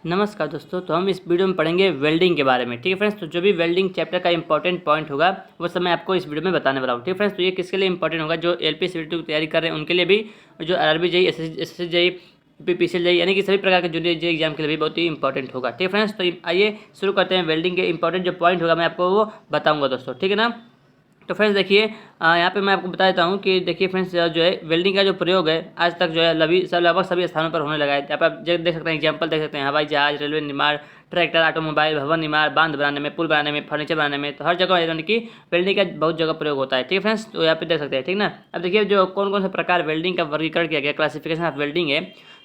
नमस्कार दोस्तों। तो हम इस वीडियो में पढ़ेंगे वेल्डिंग के बारे में। ठीक है फ्रेंड्स, तो जो भी वेल्डिंग चैप्टर का इंपॉर्टेंट पॉइंट होगा वो सब मैं आपको इस वीडियो में बताने वाला हूँ। ठीक है फ्रेंड्स, तो ये किसके लिए इंपॉर्टेंट होगा? जो LP की तैयारी कर रहे हैं उनके लिए भी, जो RRB JE, SSC JE, PCL JE, यानी कि सभी प्रकार के जूनियर जेई एग्जाम के लिए भी बहुत ही इंपॉर्टेंट होगा। ठीक है फ्रेंड्स, तो आइए शुरू करते हैं। वेल्डिंग के इंपॉर्टेंट जो पॉइंट होगा मैं आपको वो बताऊँगा दोस्तों, ठीक है ना। तो फ्रेंड्स देखिए, यहाँ पे मैं आपको बता देता हूँ कि देखिए फ्रेंड्स, जो है वेल्डिंग का जो प्रयोग है आज तक जो है लगभग सभी स्थानों पर होने लगा है। यहाँ पे आप देख सकते हैं, एग्जांपल देख सकते हैं, हवाई जहाज, रेलवे निर्माण, ट्रैक्टर, ऑटोमोबाइल, भवन निर्माण, बांध बनाने में, पुल बनाने में, फर्नीचर बनाने में, तो हर जगह यानी कि वेल्डिंग का बहुत जगह प्रयोग होता है। ठीक है फ्रेंड्स, तो यहाँ पे देख सकते हैं, ठीक ना। अब देखिए जो कौन कौन से प्रकार वेल्डिंग का वर्गीकरण किया गया, क्लासिफिकेशन ऑफ वेल्डिंग है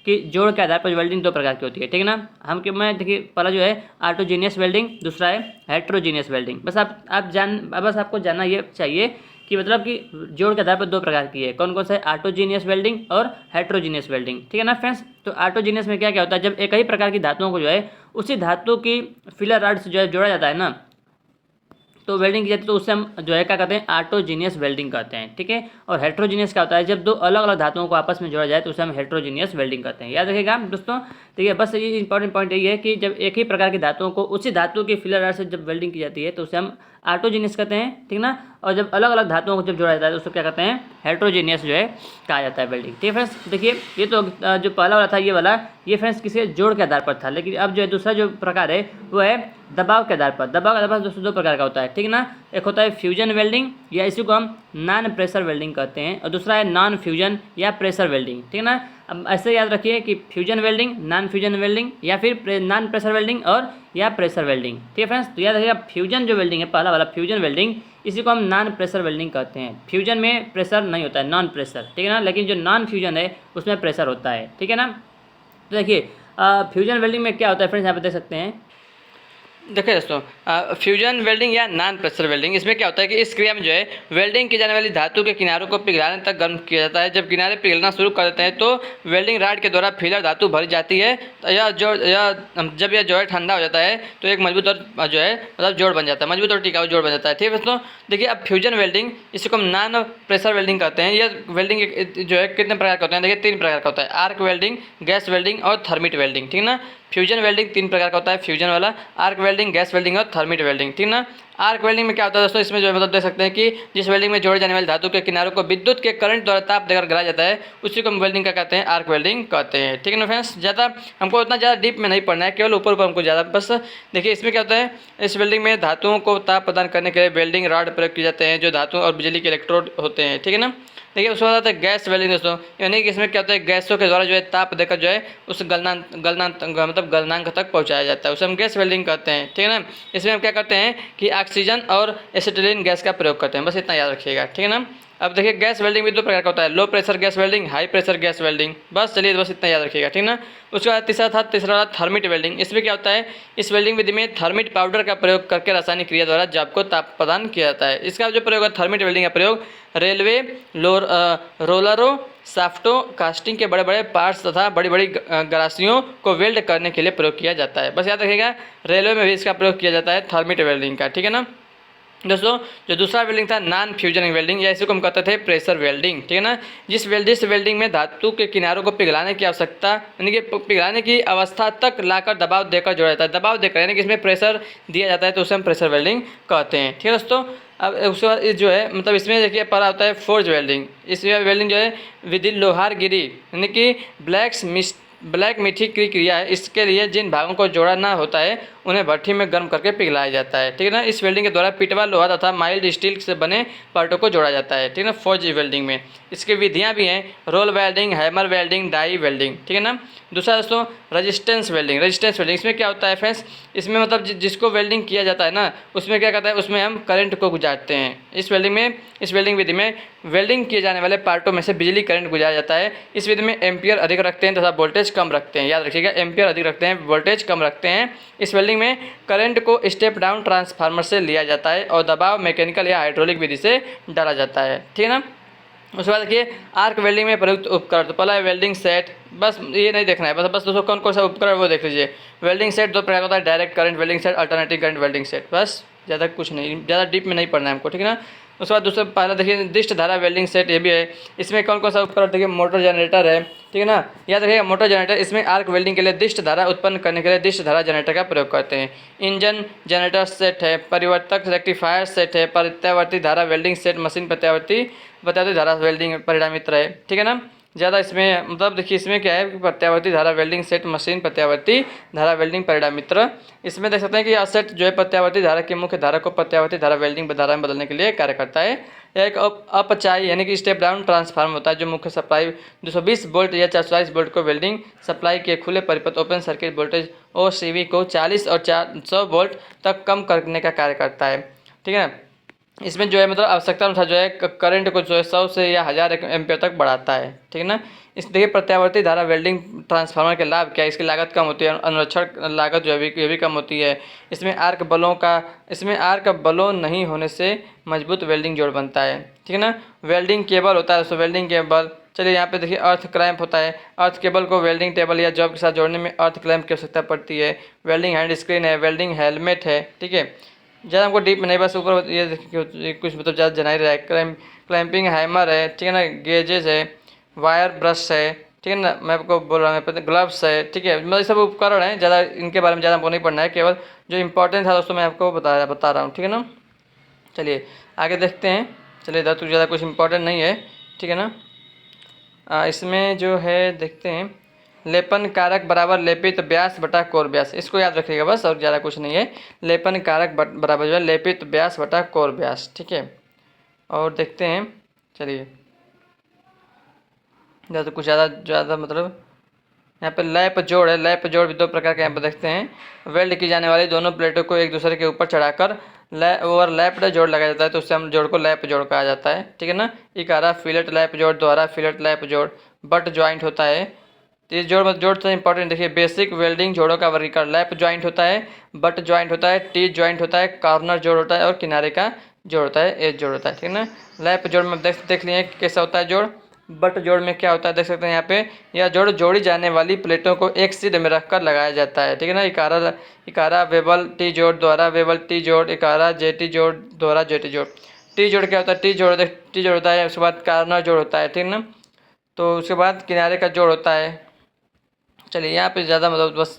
कि जोड़ के आधार पर वेल्डिंग दो प्रकार की होती है। ठीक है ना। मैं देखिए पहला जो है ऑटोजीनियस वेल्डिंग, दूसरा है हेट्रोजीनियस वेल्डिंग। बस बस आपको जानना ये चाहिए कि मतलब कि जोड़ के आधार पर दो प्रकार की है। कौन कौन सा है? ऑटोजीनियस वेल्डिंग और हेट्रोजीनियस वेल्डिंग। ठीक है ना फ्रेंड्स। तो ऑटोजीनियस में क्या क्या होता है? जब एक ही प्रकार की धातुओं को जो है उसी धातु की फिलर रॉड से जो है जोड़ा जाता है ना, तो वेल्डिंग की जाती है, तो उससे हम जो है क्या कहते हैं? ऑटोजीनियस वेल्डिंग कहते हैं। ठीक है। और हेट्रोजीनियस क्या होता है? जब दो अलग अलग धातुओं को आपस में जोड़ा जाए तो उसे हम हेट्रोजीनियस वेल्डिंग कहते हैं। याद रखिएगा दोस्तों। ठीक है, बस ये इंपॉर्टेंट पॉइंट यही है कि जब एक ही प्रकार की धातुओं को उसी धातु की फिलर रॉड से जब वेल्डिंग की जाती है तो उसे हम ऑटोजीनियस कहते हैं। ठीक ना। और जब अलग अलग धातुओं को जब जोड़ा जाता है तो उसको क्या कहते हैं? हेट्रोजीनियस जो है कहा जाता है वेल्डिंग। ठीक है फ्रेंड्स, देखिए ये तो जो पहला वाला था ये फ्रेंड्स किसी जोड़ के आधार पर था। लेकिन अब जो है दूसरा जो प्रकार है वो है दबाव के आधार पर। दबाव का आधार पर दोस्तों दो प्रकार का होता है। ठीक ना। एक होता है फ्यूजन वेल्डिंग, या इसी को हम नॉन प्रेशर वेल्डिंग कहते हैं, और दूसरा है नॉन फ्यूजन या प्रेशर वेल्डिंग। ठीक है ना। अब ऐसे याद रखिए कि fusion welding, non fusion welding, या फिर नॉन प्रेशर वेल्डिंग और या प्रेशर वेल्डिंग। ठीक है फ्रेंड्स, तो याद रखिएगा फ्यूजन जो वेल्डिंग है, पहला वाला फ्यूजन वेल्डिंग, इसी को हम नॉन प्रेशर वेल्डिंग कहते हैं। फ्यूजन में प्रेशर नहीं होता है, नॉन प्रेशर। ठीक है ना। लेकिन जो नॉन फ्यूजन है उसमें प्रेशर होता है। ठीक है ना। तो देखिए फ्यूजन वेल्डिंग में क्या होता है फ्रेंड्स, यहाँ पे देख सकते हैं। देखिए दोस्तों, फ्यूजन वेल्डिंग या नॉन प्रेशर वेल्डिंग, इसमें क्या होता है कि इस क्रिया में जो है वेल्डिंग की जाने वाली धातु के किनारों को पिघलाने तक गर्म किया जाता है। जब किनारे पिघलना शुरू कर देते हैं तो वेल्डिंग रॉड के द्वारा फिलर धातु भरी जाती है। जब यह जो है ठंडा हो जाता है तो एक मजबूत और जो है मतलब जोड़ बन जाता है, मजबूत और टिकाऊ जोड़ बन जाता है। ठीक है दोस्तों। देखिए अब फ्यूजन वेल्डिंग, इसको हम नॉन प्रेशर वेल्डिंग कहते हैं। यह वेल्डिंग जो है कितने प्रकार का होता है? देखिए तीन प्रकार का होता है, आर्क वेल्डिंग, गैस वेल्डिंग और थर्मिट वेल्डिंग। ठीक है ना। फ्यूजन वेल्डिंग तीन प्रकार का होता है, फ्यूजन वाला, आर्क वेल्डिंग, गैस वेल्डिंग और थर्मिट वेल्डिंग। ठीक ना। आर्क वेल्डिंग में क्या होता है दोस्तों? इसमें जो है मतलब देख सकते हैं कि जिस वेल्डिंग में जोड़े जाने वाली धातु के किनारों को विद्युत के करंट द्वारा ताप देकर गलाया जाता है उसी को हम वेल्डिंग का कहते हैं, आर्क वेल्डिंग कहते हैं। ठीक है ना फ्रेंड्स। ज़्यादा हमको उतना ज़्यादा डीप में नहीं पढ़ना है, केवल ऊपर ऊपर हमको ज़्यादा बस देखिए इसमें क्या होता है। इस वेल्डिंग में धातुओं को ताप प्रदान करने के लिए वेल्डिंग रॉड प्रयोग किए जाते हैं जो धातु और बिजली के इलेक्ट्रोड होते हैं। ठीक है ना। देखिए उसके बाद आता है गैस वेल्डिंग दोस्तों, यानी कि इसमें क्या होता है? गैसों के द्वारा जो है ताप देकर जो है उस गलनांक तक पहुंचाया जाता है, उसे हम गैस वेल्डिंग कहते हैं। ठीक है ना। इसमें हम क्या करते हैं कि ऑक्सीजन और एसिटिलीन गैस का प्रयोग करते हैं, बस इतना याद रखिएगा। ठीक है ना। अब देखिए गैस वेल्डिंग भी दो प्रकार का होता है, low pressure gas welding, high pressure gas welding. बस चलिए बस इतना याद रखिएगा। ठीक ना। उसके बाद तीसरा थर्मिट वेल्डिंग। इसमें क्या होता है? इस वेल्डिंग विधि में थर्मिट पाउडर का प्रयोग करके रासायनिक क्रिया द्वारा जाप को ताप प्रदान किया जाता है। इसका जो प्रयोग है थर्मिट वेल्डिंग का प्रयोग रेलवे रोलरों, साफ्टों, कास्टिंग के बड़े बड़े पार्ट्स तथा बड़ी बड़ी गरासियों को वेल्ड करने के लिए प्रयोग किया जाता है। बस याद रखिएगा रेलवे में भी इसका प्रयोग किया जाता है थर्मिट वेल्डिंग का। ठीक है ना दोस्तों। जो दूसरा वेल्डिंग था नॉन फ्यूजन वेल्डिंग, या इसी को हम कहते थे प्रेशर वेल्डिंग। ठीक है ना। जिस वेल्डिंग में धातु के किनारों को पिघलाने की आवश्यकता, यानी कि पिघलाने की अवस्था तक लाकर दबाव देकर जोड़ा जाता है। दबाव देकर यानी कि इसमें प्रेशर दिया जाता है तो उसे हम प्रेशर वेल्डिंग कहते हैं। ठीक है दोस्तों। अब उसके बाद जो है मतलब इसमें देखिए पहला होता है फोर्ज वेल्डिंग। इसमें वेल्डिंग जो है विधि लोहारगिरी यानी कि ब्लैक मीठी की क्रिया है। इसके लिए जिन भागों को जोड़ना होता है उन्हें भट्ठी में गर्म करके पिघलाया जाता है। ठीक है ना। इस वेल्डिंग के द्वारा पिटवा लोहा तथा माइल्ड स्टील से बने पार्टों को जोड़ा जाता है। ठीक है ना। फोर्ज वेल्डिंग में इसकी विधियां भी हैं, roll welding, hammer welding, die welding. ठीक है ना। दूसरा दोस्तों रेजिस्टेंस वेल्डिंग। इसमें क्या होता है फ्रेंड्स? इसमें मतलब जिसको वेल्डिंग किया जाता है ना उसमें क्या करता है, उसमें हम करंट को गुजारते हैं। इस वेल्डिंग विधि में वेल्डिंग किए जाने वाले पार्टों में से बिजली करंट गुजारा जाता है। इस विधि में एम्पियर अधिक रखते हैं तथा वोल्टेज कम रखते हैं। याद रखिएगा एम्पियर अधिक रखते हैं, वोल्टेज कम रखते हैं। इस वेल्डिंग में करंट को स्टेप डाउन ट्रांसफार्मर से लिया जाता है और दबाव मैकेनिकल या हाइड्रोलिक विधि से डाला जाता है। ठीक है ना। उसके बाद देखिए आर्क वेल्डिंग में प्रयुक्त उपकरण। तो पहला है वेल्डिंग सेट, बस ये नहीं देखना है, बस दोस्तों कौन कौन सा उपकरण वो देख लीजिए। वेल्डिंग सेट दो प्रकार का होता है, direct current welding set, alternative current welding set. बस ज़्यादा कुछ नहीं, ज़्यादा डीप में नहीं पढ़ना है हमको। ठीक है ना। उसके बाद दूसरा पहला देखिए दिष्ट धारा वेल्डिंग सेट, ये भी है। इसमें कौन कौन सा उपकरण, देखिए मोटर जनरेटर है, ठीक है ना। याद रखिएगा मोटर जनरेटर, इसमें आर्क वेल्डिंग के लिए दिष्ट धारा उत्पन्न करने के लिए दिष्ट धारा जनरेटर का प्रयोग करते हैं। इंजन जनरेटर सेट है, परिवर्तक रेक्टिफायर सेट है, प्रत्यावर्ती धारा वेल्डिंग सेट, मशीन प्रत्यावर्ती धारा वेल्डिंग परिणामित्र है, ठीक है ना। ज़्यादा इसमें मतलब देखिए इसमें क्या है कि प्रत्यावर्ती धारा वेल्डिंग सेट, मशीन प्रत्यावर्ती धारा वेल्डिंग परिणामित्र। इसमें देख सकते हैं कि यह सेट जो है प्रत्यावर्ती धारा की मुख्य धारा को प्रत्यावर्ती धारा वेल्डिंग धारा में बदलने के लिए कार्य करता है। यह एक अपचाई यानी कि स्टेप डाउन ट्रांसफार्मर होता है जो मुख्य सप्लाई 220 वोल्ट या 440 वोल्ट को वेल्डिंग सप्लाई के खुले परिपथ ओपन सर्किट वोल्टेज OCV को 40 और 400 वोल्ट तक कम करने का कार्य करता है, ठीक है ना। इसमें जो है मतलब आवश्यकता अनुसार जो है करंट को जो है 100 से या 1000 एम्पियर तक बढ़ाता है, ठीक है ना। इस देखिए प्रत्यावर्ती धारा वेल्डिंग ट्रांसफार्मर के लाभ क्या है, इसकी लागत कम होती है, अनुरक्षण लागत जो है ये भी कम होती है। इसमें आर्क बलों नहीं होने से मजबूत वेल्डिंग जोड़ बनता है, ठीक है ना। वेल्डिंग केबल होता है, दोस्तों वेल्डिंग केबल, चलिए यहाँ पे देखिए अर्थ क्लैंप होता है। अर्थ केबल को वेल्डिंग टेबल या जॉब के साथ जोड़ने में अर्थ क्लैंप की आवश्यकता पड़ती है। वेल्डिंग हैंड स्क्रीन है, वेल्डिंग हेलमेट है, ठीक है। ज़्यादा हमको डीप में नहीं, बस ऊपर ये देखिए कुछ मतलब ज़्यादा जना ही रहा है। क्लैंपिंग हैमर है, ठीक है ना। गेजेस है, वायर ब्रश है, ठीक है ना। मैं आपको बोल रहा हूँ ग्लव्स है, ठीक है। मतलब सब उपकरण हैं, ज़्यादा इनके बारे में ज़्यादा हमको नहीं पढ़ना है, केवल जो इंपॉर्टेंट था दोस्तों मैं आपको बता रहा हूँ, ठीक है ना। चलिए आगे देखते हैं। चलिए इधर तो ज़्यादा कुछ इंपॉर्टेंट नहीं है, ठीक है ना। इसमें जो है देखते हैं लेपन कारक बराबर लेपित व्यास बटा कोर व्यास, इसको याद रखिएगा बस, और ज़्यादा कुछ नहीं है। लेपन कारक बराबर जो है लेपित व्यास बटा कोर व्यास, ठीक है। और देखते हैं, चलिए ज़्यादा कुछ ज़्यादा मतलब यहाँ पे लैप जोड़ है। लैप जोड़ भी दो प्रकार के यहाँ पे देखते हैं। वेल्ड की जाने वाली दोनों प्लेटों को एक दूसरे के ऊपर चढ़ाकर ओवरलैप्ड जोड़ लगाया जाता है, तो उससे हम जोड़ को लैप जोड़ कहा जाता है, ठीक है ना। इकारा फिलेट लैप जोड़, द्वारा फिलेट लैप जोड़, बट ज्वाइंट होता है। तो ये जोड़ से इंपॉर्टेंट देखिए, बेसिक वेल्डिंग जोड़ों का वर्गीकरण, लैप ज्वाइंट होता है, बट ज्वाइंट होता है, टी ज्वाइंट होता है, कॉर्नर जोड़ होता है और किनारे का जोड़ होता है, एज जोड़ होता है, ठीक है ना। लैप जोड़ में देख लिए कैसा होता है जोड़। बट जोड़ में क्या होता है देख सकते हैं यहाँ पे, यह जोड़ जोड़ी जाने वाली प्लेटों को एक सिरे में रखकर लगाया जाता है, ठीक है ना। इकारा वेबल टी जोड़, द्वारा वेबल टी जोड़, इकारा जेटी जोड़, द्वारा जेटी जोड़। टी जोड़ क्या होता है, टी जोड़ होता है, उसके बाद कॉर्नर जोड़ होता है, ठीक है ना। तो उसके बाद किनारे का जोड़ होता है। चलिए यहाँ पे ज़्यादा मतलब बस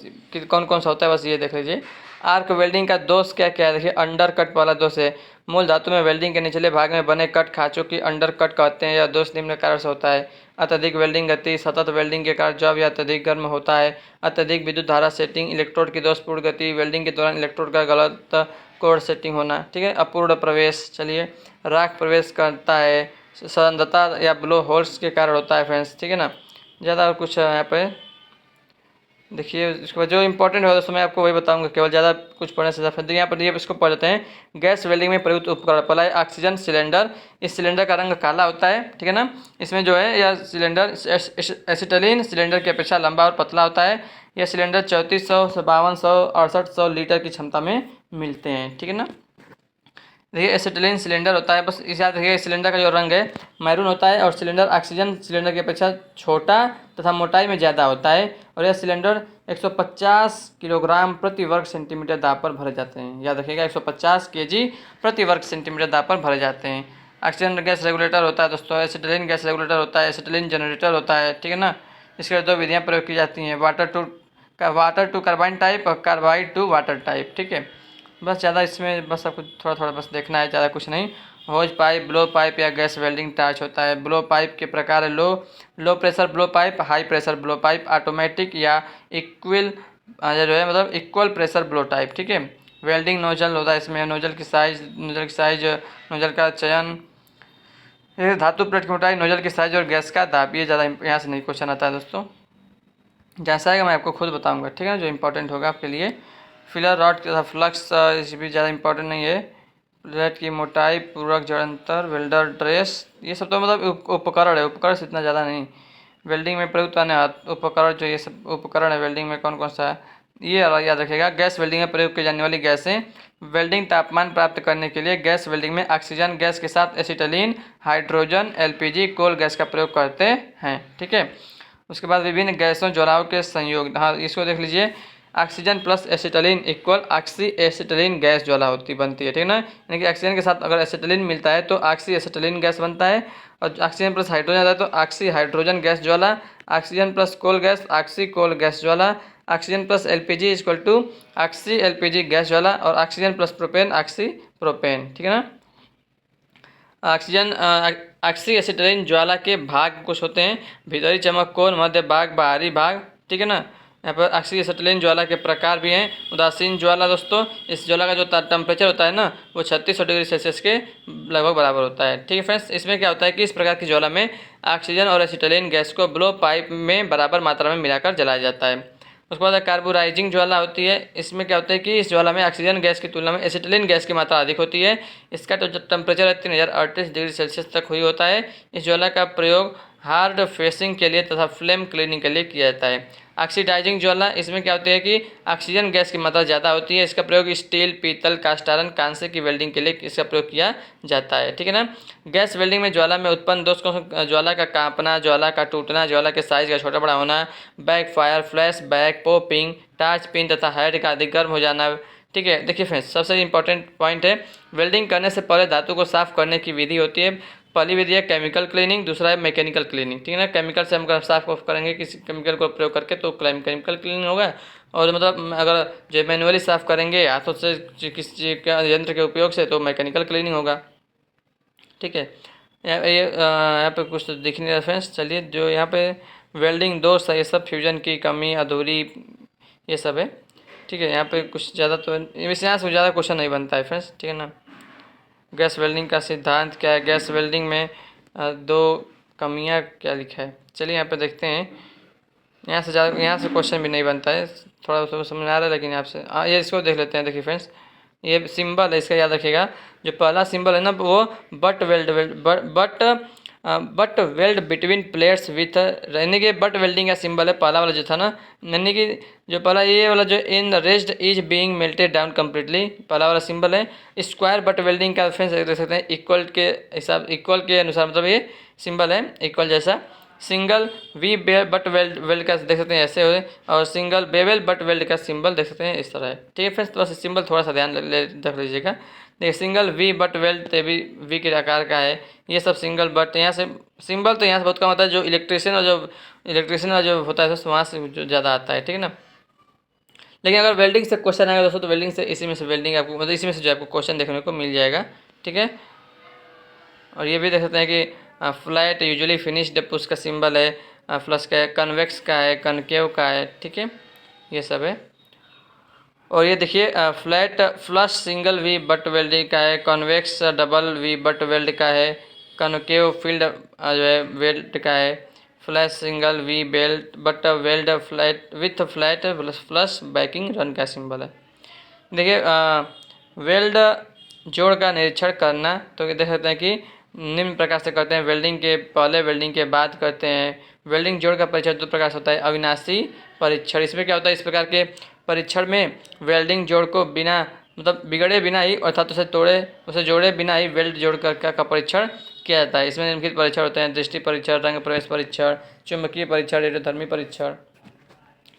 कौन कौन सा होता है बस ये देख लीजिए। आर्क वेल्डिंग का दोष क्या क्या है, देखिए अंडर कट वाला दोष है। मूल धातु में वेल्डिंग के निचले भाग में बने कट खाँचों की अंडर कट कहते हैं। यह दोष निम्न कारण से होता है: अत्यधिक वेल्डिंग गति, सतत वेल्डिंग के कारण जॉब या अत्यधिक गर्म होता है, अत्यधिक विद्युत धारा सेटिंग, इलेक्ट्रोड की दोषपूर्ण गति, वेल्डिंग के दौरान इलेक्ट्रोड का गलत कोड सेटिंग होना, ठीक है। अपूर्ण प्रवेश, चलिए राख प्रवेश करता है, संदता या ब्लो होल्स के कारण होता है फ्रेंड्स, ठीक है ना। ज़्यादा कुछ यहाँ पे देखिए इसके बाद जो इंपॉर्टेंट होगा दोस्तों मैं आपको वही बताऊंगा, केवल ज़्यादा कुछ पढ़ने से ज़्यादा। यहाँ पर ये इसको पढ़ लेते हैं। गैस वेल्डिंग में प्रयुक्त उपकरण, पहला है ऑक्सीजन सिलेंडर। इस सिलेंडर का रंग काला होता है, ठीक है ना। इसमें जो है यह सिलेंडर एसिटिलीन सिलेंडर की अपेक्षा लंबा और पतला होता है। यह सिलेंडर 3400 से 5200 6800 लीटर की क्षमता में मिलते हैं, ठीक है ना। देखिए एसिटिलीन सिलेंडर होता है, बस इस याद रखिए सिलेंडर का जो रंग है मैरून होता है, और सिलेंडर ऑक्सीजन सिलेंडर की अपेक्षा छोटा तथा मोटाई में ज़्यादा होता है, और यह सिलेंडर 150 किलोग्राम प्रति वर्ग सेंटीमीटर दाब पर भरे जाते हैं। याद रखिएगा 150 केजी प्रति वर्ग सेंटीमीटर दाब पर भरे जाते हैं। ऑक्सीजन गैस रेगुलेटर होता है दोस्तों, एसिटिलीन गैस रेगुलेटर होता है, एसिटिलीन जनरेटर होता है, ठीक है ना। इसके दो विधियाँ प्रयोग की जाती हैं, वाटर टू कार्बाइन टाइप और कार्बाइड टू वाटर टाइप, ठीक है। बस ज़्यादा इसमें बस आपको थोड़ा थोड़ा बस देखना है, ज़्यादा कुछ नहीं। होज पाइप, ब्लो पाइप या गैस वेल्डिंग टार्च होता है। ब्लो पाइप के प्रकार है low pressure blow pipe, high pressure blow pipe, automatic या इक्वल जो है मतलब इक्वल प्रेशर ब्लो टाइप, ठीक है। वेल्डिंग नोजल होता है, इसमें नोजल की साइज, नोजल का चयन, धातु प्लेट की मोटाई, नोजल की साइज और गैस का दाब। ये ज़्यादा यहाँ से नहीं क्वेश्चन आता है दोस्तों, जैसा है मैं आपको खुद बताऊँगा, ठीक है, जो इंपॉर्टेंट होगा आपके लिए। फिलर रॉड के फ्लक्स इस भी ज़्यादा इंपॉर्टेंट नहीं है। प्लेट की मोटाई, पूरक जड़ंतर, वेल्डर ड्रेस, ये सब तो मतलब उपकरण है, उपकरण से इतना ज़्यादा नहीं। वेल्डिंग में प्रयुक्त आने उपकरण, जो ये सब उपकरण है वेल्डिंग में कौन कौन सा है ये याद रखिएगा। गैस वेल्डिंग में प्रयोग की जाने वाली गैसें, वेल्डिंग तापमान प्राप्त करने के लिए गैस वेल्डिंग में ऑक्सीजन गैस के साथ acetylene, hydrogen, LPG, coal gas का प्रयोग करते हैं, ठीक है। उसके बाद विभिन्न गैसों ज्वालाओं के संयोग, हाँ इसको देख लीजिए। Oxygen plus acetylene equal oxy acetylene gas ज्वाला बनती है, ठीक है ना। यानी कि ऑक्सीजन के साथ अगर एसिटिलीन मिलता है तो ऑक्सी एसिटिलीन गैस बनता है, और ऑक्सीजन प्लस हाइड्रोजन आता है तो ऑक्सी हाइड्रोजन गैस ज्वाला, oxygen plus coal gas oxy coal gas ज्वाला, oxygen plus LPG equal to oxy LPG gas ज्वाला, और oxygen plus propane oxy propane, ठीक है ना। ऑक्सीजन ऑक्सी एसिटिलीन ज्वाला के भाग कुछ होते हैं, भीतरी चमक कोण, मध्य भाग, बाहरी भाग, ठीक है ना। यहाँ पर ऑक्सी एसिटिलीन ज्वाला के प्रकार भी हैं। उदासीन ज्वाला दोस्तों, इस ज्वाला का जो टेम्परेचर होता है ना वो 3600 डिग्री सेल्सियस के लगभग बराबर होता है, ठीक है फ्रेंड्स। इसमें क्या होता है कि इस प्रकार की ज्वाला में ऑक्सीजन और एसिटिलीन गैस को ब्लो पाइप में बराबर मात्रा में मिलाकर जलाया जाता है। उसके बाद कार्बोराइजिंग ज्वाला होती है। इसमें क्या होता है कि इस ज्वाला में ऑक्सीजन गैस की तुलना में एसिटिलीन गैस की मात्रा अधिक होती है। इसका जो टेम्परेचर 3038 डिग्री सेल्सियस तक हुई होता है। इस ज्वाला का प्रयोग हार्ड फेसिंग के लिए तथा फ्लेम क्लीनिंग के लिए किया जाता है। ऑक्सीडाइजिंग ज्वाला, इसमें क्या होती है कि ऑक्सीजन गैस की मात्रा ज़्यादा होती है। इसका प्रयोग स्टील, पीतल, कास्ट आयरन, कांसे की वेल्डिंग के लिए इसका प्रयोग किया जाता है, ठीक है ना। गैस वेल्डिंग में ज्वाला में उत्पन्न दोषों, ज्वाला का कांपना, ज्वाला का टूटना, ज्वाला के साइज का छोटा बड़ा होना, back fire, flash back, popping, torch pin तथा हेड का अधिक गर्म हो जाना, ठीक है। देखिए फ्रेंड्स, सबसे इंपॉर्टेंट पॉइंट है, वेल्डिंग करने से पहले धातु को साफ करने की विधि होती है। पहली विधि है केमिकल क्लीनिंग, दूसरा है मैकेनिकल क्लीनिंग, ठीक है ना। केमिकल से हम साफ करेंगे किसी केमिकल को प्रयोग करके तो केमिकल क्लीनिंग होगा, और मतलब अगर जो मैनुअली साफ करेंगे हाथों से किसी यंत्र के उपयोग से तो मैकेनिकल क्लीनिंग होगा, ठीक है। यहाँ पे कुछ तो दिख नहीं रहा फ्रेंड्स। चलिए, जो यहाँ पे वेल्डिंग दोष है ये सब फ्यूजन की कमी, अधूरी, ये सब है, ठीक है। यहाँ पे कुछ ज़्यादा तो वैसे यहाँ से ज़्यादा क्वेश्चन नहीं बनता है फ्रेंड्स, ठीक है ना। गैस वेल्डिंग का सिद्धांत क्या है, गैस वेल्डिंग में दो कमियाँ क्या लिखा है, चलिए यहाँ पे देखते हैं। यहाँ से क्वेश्चन भी नहीं बनता है, थोड़ा समझ आ रहा है, लेकिन यहाँ से ये इसको देख लेते हैं। देखिए फ्रेंड्स, ये सिंबल है, इसका याद रखिएगा। जो पहला सिंबल है ना वो butt weld between plates with, यानी कि बट वेल्डिंग का सिंबल है पहला वाला जो था ना, यानी कि जो पहला ये वाला जो in rest is being melted down completely, पहला वाला सिंबल है। स्क्वायर बट वेल्डिंग का फ्रेंड्स देख सकते हैं, इक्वल के अनुसार, मतलब ये सिंबल है इक्वल जैसा। सिंगल वी बट वेल्ड का देख सकते हैं ऐसे हो, और सिंगल बेवेल बट वेल्ड का सिंबल देख सकते हैं इस तरह है, ठीक है फ्रेंड्स। तो बस सिंबल थोड़ा सा ध्यान रख लीजिएगा। देखिए, सिंगल वी बट वेल्ड भी वी के आकार का है, ये सब सिंगल बट। यहाँ से सिंबल तो यहाँ से बहुत कम आता है, जो इलेक्ट्रिशियन और जो होता है वहाँ से जो ज़्यादा आता है, ठीक है ना। लेकिन अगर वेल्डिंग से क्वेश्चन आएगा दोस्तों तो वेल्डिंग से इसी में से वेल्डिंग आपको, मतलब इसी में से जो आपको क्वेश्चन देखने को मिल जाएगा, ठीक है। और ये भी देख सकते हैं कि फ्लैट यूजुअली फिनिश्ड पुश का सिंबल है, फ्लश का है, कन्वेक्स का है, कनकेव का है, ठीक है, ये सब है। और ये देखिए, flat flush single V butt welding का है, convex double V butt weld का है, कनकेव फील्ड जो है वेल्ड का है, flash single V belt butt weld flat with flat flush backing run का सिंबल है। देखिए, वेल्ड जोड़ का निरीक्षण करना, तो देख सकते हैं कि निम्न प्रकार से करते हैं। वेल्डिंग के पहले, वेल्डिंग के बाद करते हैं। वेल्डिंग जोड़ का परीक्षण दो प्रकार से होता है, अविनाशी परीक्षण। इसमें क्या होता है, इस प्रकार के परीक्षण में वेल्डिंग जोड़ को बिना, मतलब बिगड़े बिना ही, अर्थात उसे जोड़े बिना ही वेल्ड जोड़ का परीक्षण किया जाता है। इसमें निम्नलिखित परीक्षण होते हैं, दृष्टि परीक्षण, रंग प्रवेश परीक्षण, चुंबकीय परीक्षण, रेडियोधर्मी परीक्षण,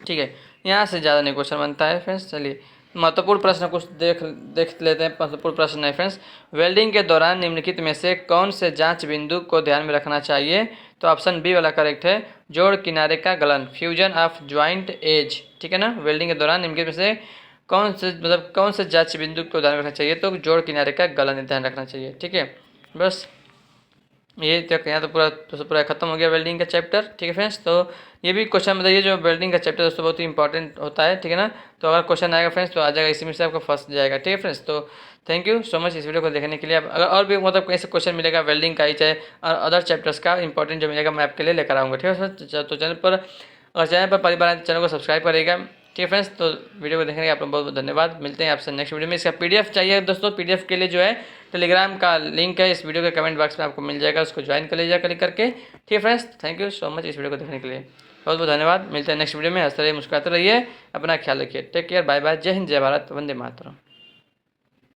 ठीक है। यहाँ से ज़्यादा नहीं क्वेश्चन बनता है फ्रेंड्स। चलिए, महत्वपूर्ण प्रश्न कुछ देख लेते हैं। महत्वपूर्ण प्रश्न है फ्रेंड्स, वेल्डिंग के दौरान निम्नलिखित में से कौन से जांच बिंदु को ध्यान में रखना चाहिए, तो ऑप्शन बी वाला करेक्ट है, जोड़ किनारे का गलन, फ्यूजन ऑफ ज्वाइंट एज, ठीक है ना। वेल्डिंग के दौरान निम्नलिखित में से कौन से जांच बिंदु को ध्यान में रखना चाहिए, तो जोड़ किनारे का गलन ध्यान रखना चाहिए, ठीक है। बस ये तक यहाँ तो पूरा खत्म हो गया वेल्डिंग का चैप्टर, ठीक है फ्रेंड्स। तो ये भी क्वेश्चन, मतलब ये जो वेल्डिंग का चैप्टर दोस्तों बहुत ही इंपॉर्टेंट होता है, ठीक है ना। तो अगर क्वेश्चन आएगा फ्रेंड्स तो आ जाएगा, इसी में से आपको फंस जाएगा, ठीक है फ्रेंड्स। तो थैंक यू सो मच इस वीडियो को देखने के लिए। अगर और भी मतलब कैसे क्वेश्चन मिलेगा वेल्डिंग का ही, चाहे और अदर चैप्टर्स का इंपॉर्टेंट जो मिलेगा मैं आपके लिए लेकर आऊँगा, ठीक है फ्रेंड्स। तो चैनल पर पहली बार चैनल को सब्सक्राइब करेगा, ठीक है फ्रेंड्स। तो वीडियो को देखने के लिए आप लोग बहुत बहुत धन्यवाद। मिलते हैं आपसे नेक्स्ट वीडियो में। इसका पीडीएफ चाहिए दोस्तों, पीडीएफ के लिए जो है टेलीग्राम का लिंक है इस वीडियो के कमेंट बॉक्स में आपको मिल जाएगा, उसको ज्वाइन कर लीजिएगा क्लिक करके, ठीक है friends. Thank you so much इस वीडियो को देखने के लिए, बहुत बहुत धन्यवाद। मिलते हैं नेक्स्ट वीडियो में। हंसते रहिए, मुस्कुराते रहिए, अपना ख्याल रखिए, टेक केयर, बाय बाय, जय हिंद, जय भारत, वंदे मातरम।